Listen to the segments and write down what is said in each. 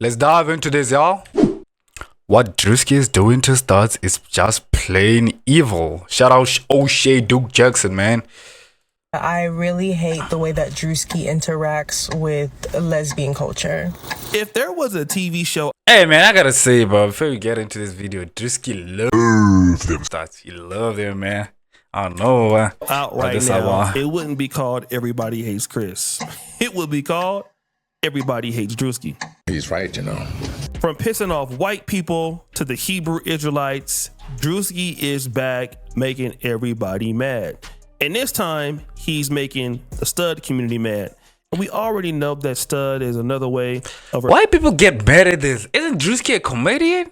Let's dive into this, y'all. What Druski is doing to Studs is just plain evil. Shout out O'Shea Duke Jackson, man. I really hate the way that Druski interacts with lesbian culture. If there was a TV show... Hey, man, I gotta say, bro, before we get into this video, Druski loves them Studs. He loves them, man. I don't know. Out right now, it wouldn't be called Everybody Hates Chris. It would be called Everybody Hates Druski. He's right, you know. From pissing off white people to the Hebrew Israelites, Druski is back making everybody mad. And this time, he's making the stud community mad. And we already know that stud is another way of... Why people get mad at this? Isn't Druski a comedian?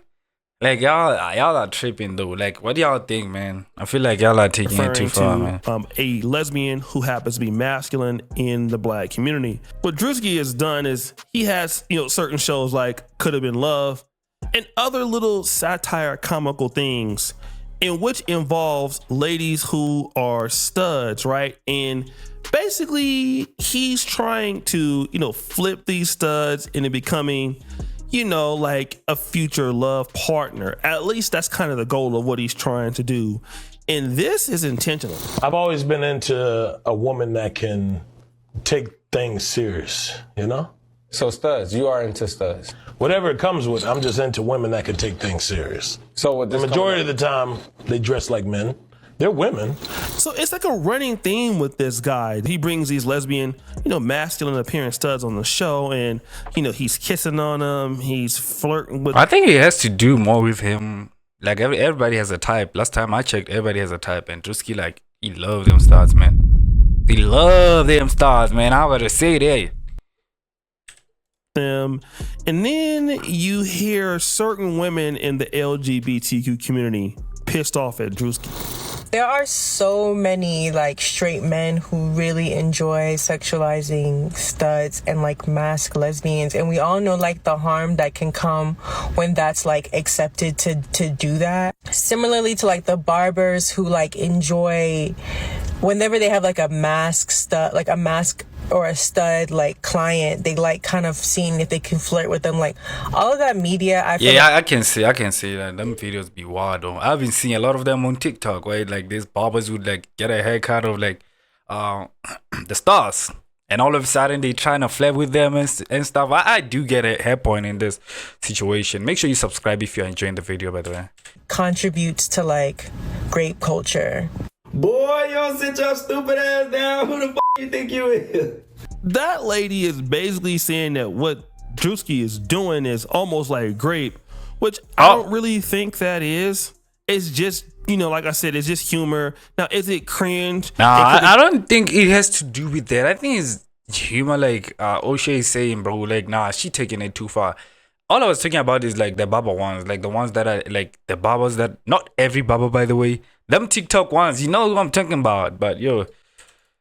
Like, y'all are tripping, though. Like, what do y'all think, man? I feel like y'all are taking it too far, man. A lesbian who happens to be masculine in the black community. What Druski has done is he has, certain shows like Could Have Been Love and other little satire comical things in which involves ladies who are studs, right? And basically he's trying to, flip these studs into becoming, like a future love partner. At least that's kind of the goal of what he's trying to do. And this is intentional. I've always been into a woman that can take things serious, So studs, you are into studs. Whatever it comes with, I'm just into women that can take things serious. So with the majority of the time, they dress like men. They're women. So it's like a running theme with this guy. He brings these lesbian, masculine appearing studs on the show, and he's kissing on them. He's flirting with. I think it has to do more with him. Like everybody has a type. Last time I checked, everybody has a type, and Druski, like, he loves them stars, man. He love them stars, man. I gotta say that. Them, and then you hear certain women in the LGBTQ community pissed off at Druski. There are so many straight men who really enjoy sexualizing studs and masked lesbians, and we all know the harm that can come when that's accepted to do that. Similarly to the barbers who enjoy whenever they have a masked stud, a mask or a stud client, they kind of seeing if they can flirt with them. All of that media, I feel I can see that them videos be wild though. I've been seeing a lot of them on TikTok, right? Like these barbers would get a haircut of the stars, and all of a sudden they trying to flirt with them and stuff. I do get a hair point in this situation. Make sure you subscribe if you're enjoying the video, by the way. Contributes to grape culture. Boy, y'all sit your stupid ass down. Who the f you think you is? That lady is basically saying that what Druski is doing is almost like grape, which I don't really think that is. It's just, like I said, it's just humor. Now, is it cringe? Nah, I don't think it has to do with that. I think it's humor, O'Shea is saying, bro. Nah, she taking it too far. All I was talking about is the barber ones, the ones that are the barbers that, not every barber, by the way. Them TikTok ones, you know who I'm talking about. But yo,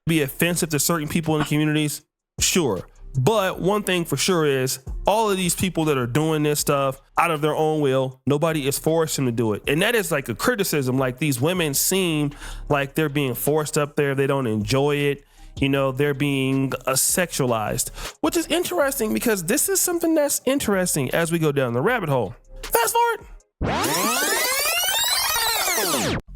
be offensive to certain people in the communities, sure. But one thing for sure is all of these people that are doing this stuff out of their own will, nobody is forcing them to do it. And that is a criticism. These women seem like they're being forced up there. They don't enjoy it. They're being sexualized, which is interesting because this is something that's interesting as we go down the rabbit hole. Fast forward.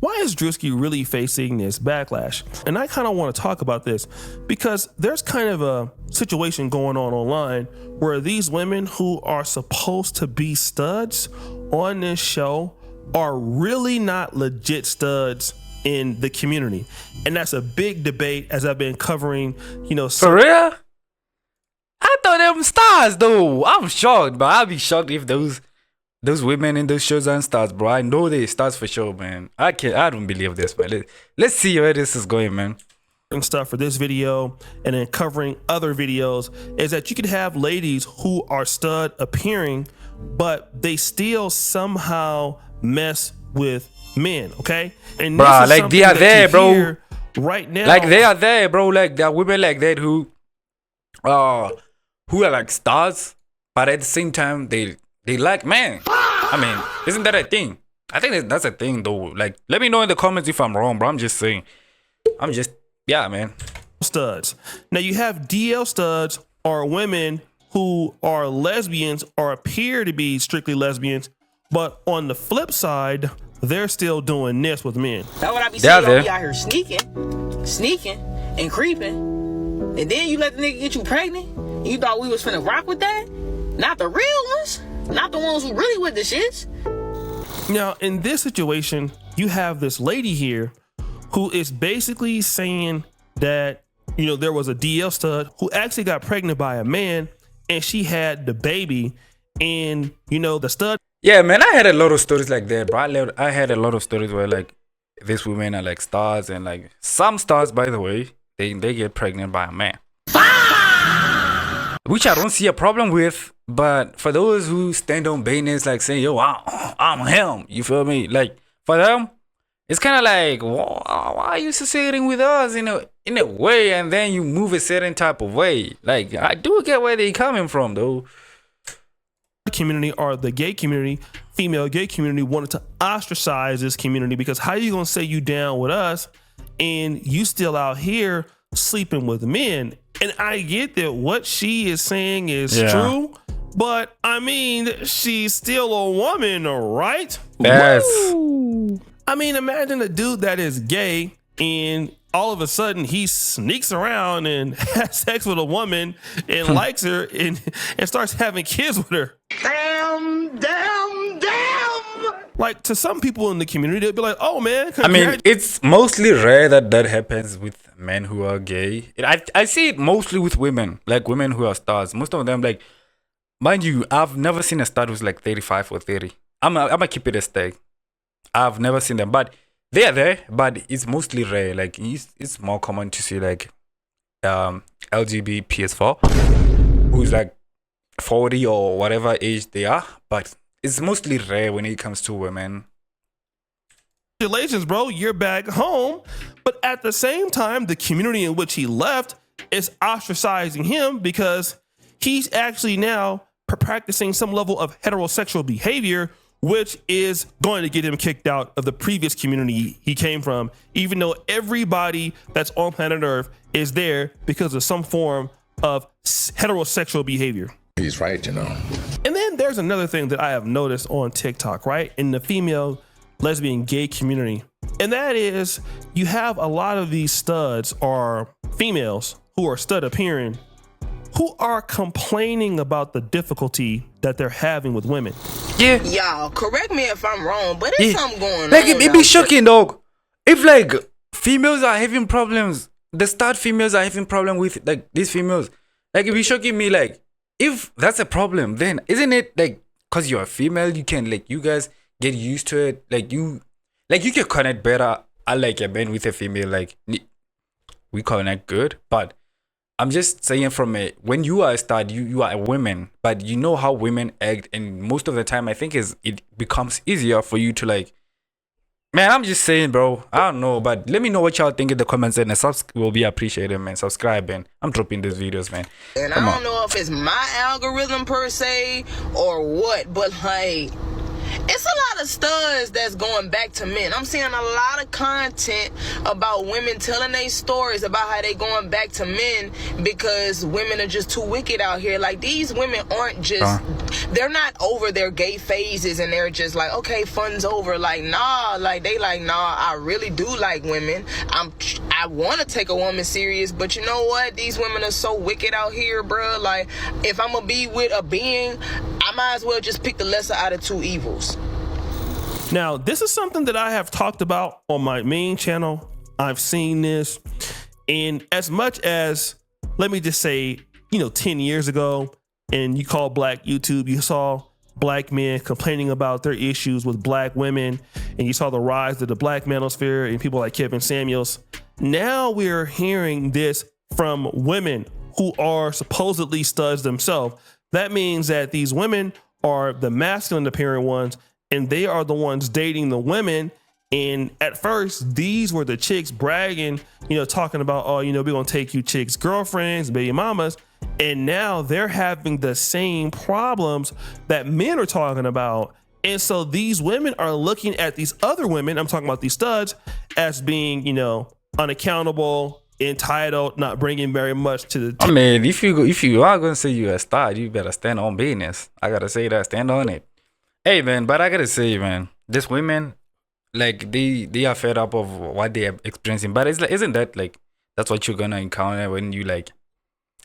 Why is Druski really facing this backlash? And I kind of want to talk about this because there's kind of a situation going on online where these women who are supposed to be studs on this show are really not legit studs in the community. And that's a big debate as I've been covering, for real? I thought them stars though. I'm shocked, but I'll be shocked if those women in those shows aren't stars, bro. I know they stars for sure, man. I don't believe this, man. Let's see where this is going, man. And stuff for this video and then covering other videos is that you could have ladies who are stud appearing, but they still somehow mess with men, okay? And bro, they are there, bro. Right now, they are there, bro. There are women like that who are stars, but at the same time they like men. I mean, isn't that a thing? I think that's a thing though. Let me know in the comments if I'm wrong, bro. I'm just saying. Yeah, man. Studs. Now you have DL studs are women who are lesbians or appear to be strictly lesbians, but on the flip side, they're still doing this with men. That's what I be Yeah, saying. Y'all they- be out here sneaking and creeping, and then you let the nigga get you pregnant. And you thought we was finna rock with that? Not the real ones. Not the ones who really with the shits. Now, in this situation, you have this lady here who is basically saying that, you know, there was a DL stud who actually got pregnant by a man and she had the baby, and, you know, the stud. Yeah, man, I had a lot of stories like that, bro. I had a lot of stories where like these women are like stars, and like some stars, by the way, they get pregnant by a man. Which I don't see a problem with, but for those who stand on business, like saying, yo, I'm him, you feel me? Like, for them, it's kind of like, why are you associating with us in a way, and then you move a certain type of way? Like, I do get where they coming from, though. Community, or the gay community, female gay community, wanted to ostracize this community, because how you gonna say you down with us and you still out here sleeping with men? And I get that what she is saying is true, but I mean, she's still a woman, right? Yes. Woo! I mean, imagine a dude that is gay and all of a sudden he sneaks around and has sex with a woman and likes her and starts having kids with her. Damn. Like, to some people in the community, they'll be like, oh man, I mean, it's mostly rare that happens with men who are gay. I see it mostly with women, like women who are stars. Most of them, like, mind you, I've never seen a star who's like 35 or 30. I'm gonna keep it a stack. I've never seen them, but they are there, but it's mostly rare. Like, it's more common to see like LGBT PS4 who's like 40 or whatever age they are, but it's mostly rare when it comes to women. Congratulations, bro, you're back home. But at the same time, the community in which he left is ostracizing him because he's actually now practicing some level of heterosexual behavior, which is going to get him kicked out of the previous community he came from, even though everybody that's on planet Earth is there because of some form of heterosexual behavior. He's right, you know. And then there's another thing that I have noticed on TikTok, right? In the female lesbian gay community. And that is, you have a lot of these studs or females who are stud appearing who are complaining about the difficulty that they're having with women. Yeah. Y'all, correct me if I'm wrong, but there's something going like, on. it be shocking, dog. If like females are having problems, the stud females are having problem with like these females. Like, it be shocking me, like, if that's a problem, then isn't it like, cause you're a female, you can like, you guys get used to it. Like you can connect better. I like a man with a female, like we connect good. But I'm just saying, when you are a stud, you are a woman, but you know how women act, and most of the time I think it becomes easier for you to like. Man, I'm just saying, bro. I don't know, but let me know what y'all think in the comments, and a subscribe will be appreciated, man. Subscribe, and I'm dropping these videos, man. And I don't know if it's my algorithm per se or what, but like, it's a lot of studs that's going back to men. I'm seeing a lot of content about women telling their stories about how they going back to men because women are just too wicked out here. Like, these women aren't just, they're not over their gay phases and they're just like, okay, fun's over. Like, nah, like they like, nah, I really do like women. I want to take a woman serious, but you know what? These women are so wicked out here, bro. Like, if I'm gonna be with a being, I might as well just pick the lesser out of two evils. Now, this is something that I have talked about on my main channel. I've seen this, and as much as, let me just say, 10 years ago, and you call black YouTube, you saw black men complaining about their issues with black women, and you saw the rise of the black manosphere and people like Kevin Samuels. Now we're hearing this from women who are supposedly studs themselves. That means that these women are the masculine appearing ones, and they are the ones dating the women. And at first, these were the chicks bragging, talking about, oh, we're going to take you chicks, girlfriends, baby mamas. And now they're having the same problems that men are talking about. And so these women are looking at these other women, I'm talking about these studs, as being, unaccountable, entitled, not bringing very much to the I mean, if you are gonna say you're a star, you better stand on business. I gotta say that, stand on it. Hey man, but I gotta say, man, these women, like they are fed up of what they are experiencing. But it's like, isn't that like that's what you're gonna encounter when you like?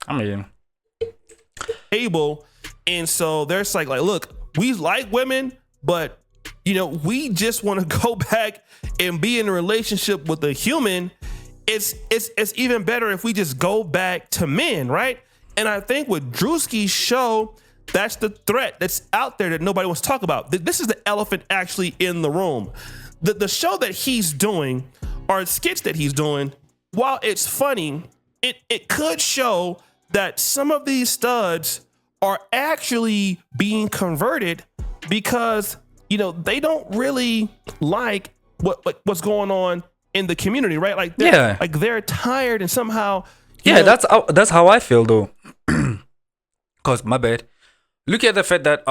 I mean, table. And so there's like, look, we like women, but you know, we just want to go back and be in a relationship with a human. It's even better if we just go back to men, right? And I think with Druski's show, that's the threat that's out there that nobody wants to talk about. This is the elephant actually in the room. The show that he's doing, or skits that he's doing, while it's funny, it could show that some of these studs are actually being converted because, you know, they don't really like what's going on in the community, right? Like, they're tired and somehow. Yeah, that's how I feel though. Cause my bad. Look at the fact that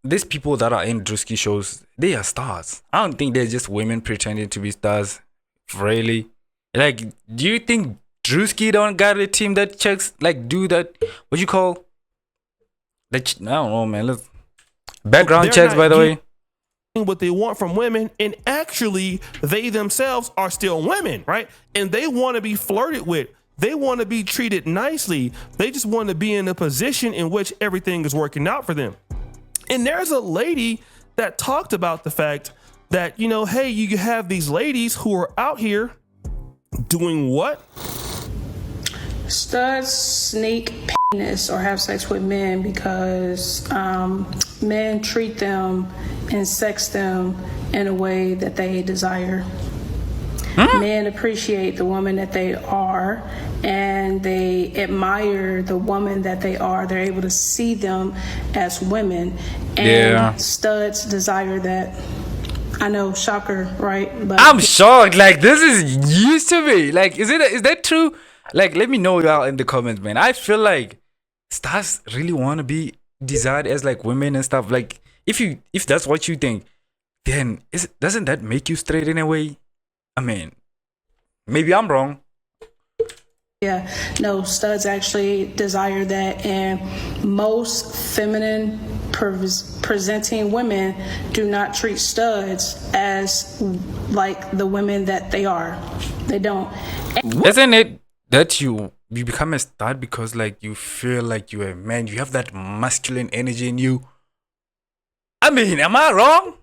these people that are in Druski shows, they are stars. I don't think they're just women pretending to be stars. Really, like, do you think Druski don't got a team that checks, like, do that? What you call? I don't know, man. Look, background checks, by the way. What they want from women, and actually they themselves are still women, right? And they want to be flirted with. They want to be treated nicely. They just want to be in a position in which everything is working out for them. And there's a lady that talked about the fact that, you know, hey, you have these ladies who are out here doing what? Studs sneak penis or have sex with men because men treat them and sex them in a way that they desire. Men appreciate the woman that they are, and they admire the woman that they are. They're able to see them as women, and studs desire that. I know, shocker, right? But I'm shocked. Like, this is used to me. Like, is that true? Like, let me know y'all in the comments, man. I feel like stars really want to be desired as like women and stuff. Like, if that's what you think, then doesn't that make you straight in a way? I mean, maybe I'm wrong. yeah, no, studs actually desire that, and most feminine presenting women do not treat studs as like the women that they are. They don't. Isn't it that you become a stud because like you feel like you're a man, you have that masculine energy in you? I mean, am I wrong?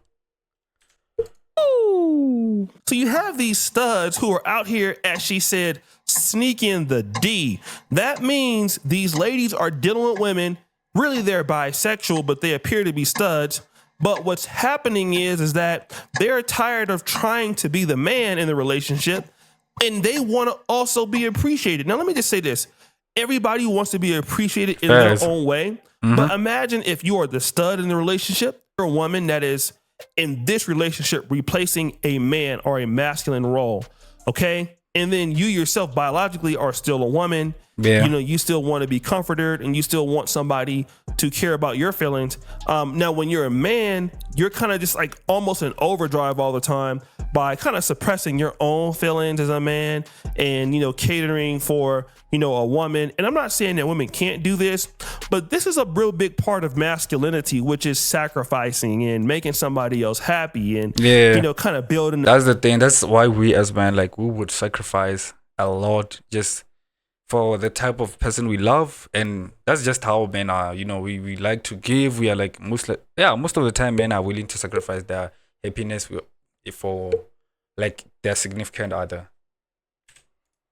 So you have these studs who are out here, as she said, sneaking the D. That means these ladies are dealing with women. Really, they're bisexual, but they appear to be studs. But what's happening is that they're tired of trying to be the man in the relationship, and they want to also be appreciated. Now, let me just say this. Everybody wants to be appreciated in their own way. But imagine if you are the stud in the relationship, you're a woman that is in this relationship replacing a man or a masculine role, okay? And then you yourself biologically are still a woman. You know, you still want to be comforted and you still want somebody to care about your feelings. Now, when you're a man, you're kind of just like almost in overdrive all the time by kind of suppressing your own feelings as a man and, you know, catering for, you know, a woman. And I'm not saying that women can't do this, but this is a real big part of masculinity, which is sacrificing and making somebody else happy and, you know, kind of building. That's the thing. That's why we as men, like, we would sacrifice a lot just for the type of person we love. And that's just how men are. You know, we like to give. We are like most of the time men are willing to sacrifice their happiness for like their significant other.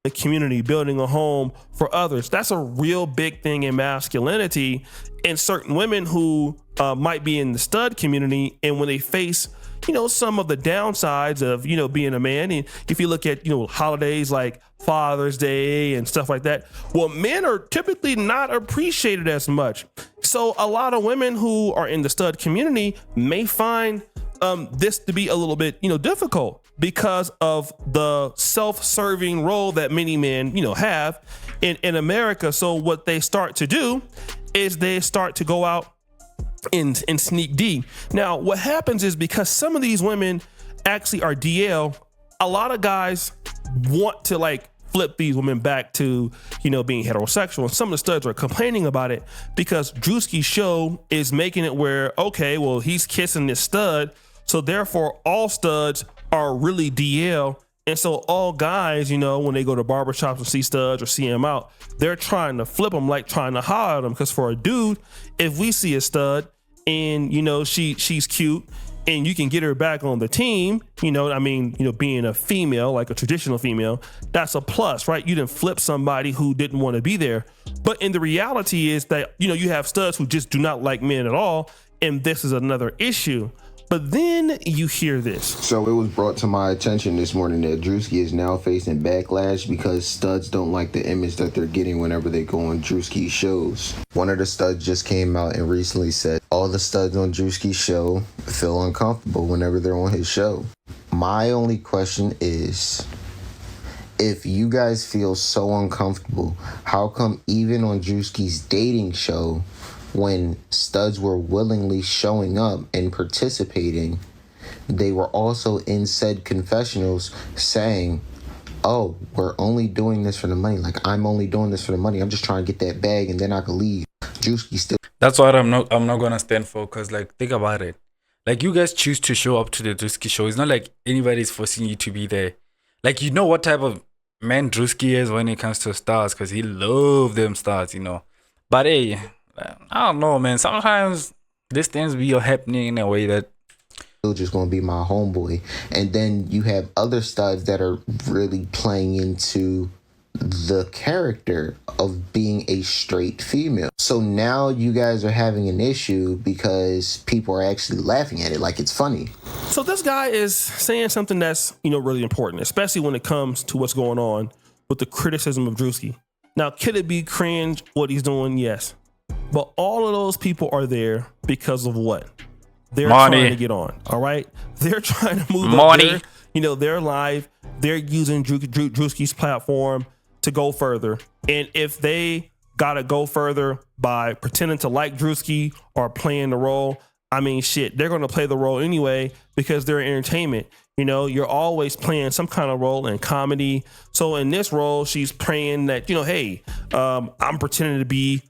The community, building a home for others. That's a real big thing in masculinity. And certain women who might be in the stud community, and when they face, you know, some of the downsides of, you know, being a man, and if you look at, you know, holidays like Father's Day and stuff like that, well, men are typically not appreciated as much. So a lot of women who are in the stud community may find this to be a little bit, you know, difficult because of the self-serving role that many men, you know, have in America. So what they start to do is they start to go out and sneak D. Now, what happens is because some of these women actually are DL, a lot of guys want to like flip these women back to, you know, being heterosexual. And some of the studs are complaining about it because Druski's show is making it where, okay, well, he's kissing this stud, so therefore all studs are really DL. And so all guys, you know, when they go to barbershops and see studs or see him out, they're trying to flip them, like trying to holler at them. Because for a dude, if we see a stud and, you know, she's cute and you can get her back on the team, you know what I mean, you know, being a female, like a traditional female, that's a plus, right? You didn't flip somebody who didn't want to be there. But in the reality is that, you know, you have studs who just do not like men at all. And this is another issue. But then you hear this. So it was brought to my attention this morning that Druski is now facing backlash because studs don't like the image that they're getting whenever they go on Druski's shows. One of the studs just came out and recently said all the studs on Druski's show feel uncomfortable whenever they're on his show. My only question is, if you guys feel so uncomfortable, how come even on Druski's dating show, when studs were willingly showing up and participating, they were also in said confessionals saying, oh, we're only doing this for the money. Like, I'm only doing this for the money. I'm just trying to get that bag and then I can leave. Druski still. That's what I'm not gonna stand for, because like, think about it. Like, you guys choose to show up to the Druski show. It's not like anybody's forcing you to be there. Like, you know what type of man Druski is when it comes to stars, because he loves them stars, you know. But hey, I don't know, man. Sometimes these things be happening in a way that still just gonna be my homeboy. And then you have other studs that are really playing into the character of being a straight female. So now you guys are having an issue because people are actually laughing at it like it's funny. So this guy is saying something that's, you know, really important, especially when it comes to what's going on with the criticism of Druski. Now, could it be cringe what he's doing? Yes. But all of those people are there because of what? They're trying to get on, all right? They're trying to move money. Up you know, they're live. They're using Druski's platform to go further. And if they got to go further by pretending to like Druski or playing the role, I mean, shit, they're going to play the role anyway because they're entertainment. You know, you're always playing some kind of role in comedy. So in this role, she's praying that, you know, hey, I'm pretending to be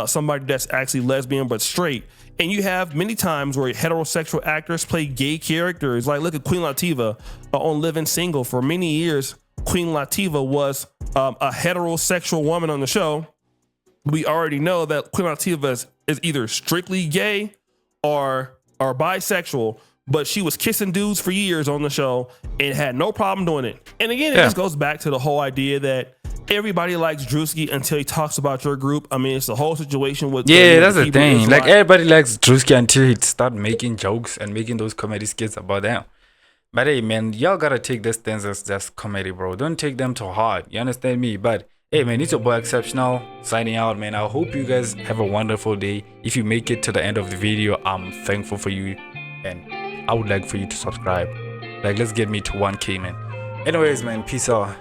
somebody that's actually lesbian but straight. And you have many times where heterosexual actors play gay characters. Like, look at Queen Latifah on Living Single. For many years, Queen Latifah was a heterosexual woman on the show. We already know that Queen Latifah is either strictly gay or bisexual, but she was kissing dudes for years on the show and had no problem doing it. And again, it just goes back to the whole idea that everybody likes Druski until he talks about your group. I mean, it's the whole situation with that's the thing. Like, everybody likes Druski until he start making jokes and making those comedy skits about them. But hey, man, y'all gotta take this things as just comedy, bro. Don't take them too hard. You understand me? But hey, man, it's your boy Exceptional signing out, man. I hope you guys have a wonderful day. If you make it to the end of the video, I'm thankful for you, and I would like for you to subscribe. Like, let's get me to 1K, man. Anyways, man, peace out.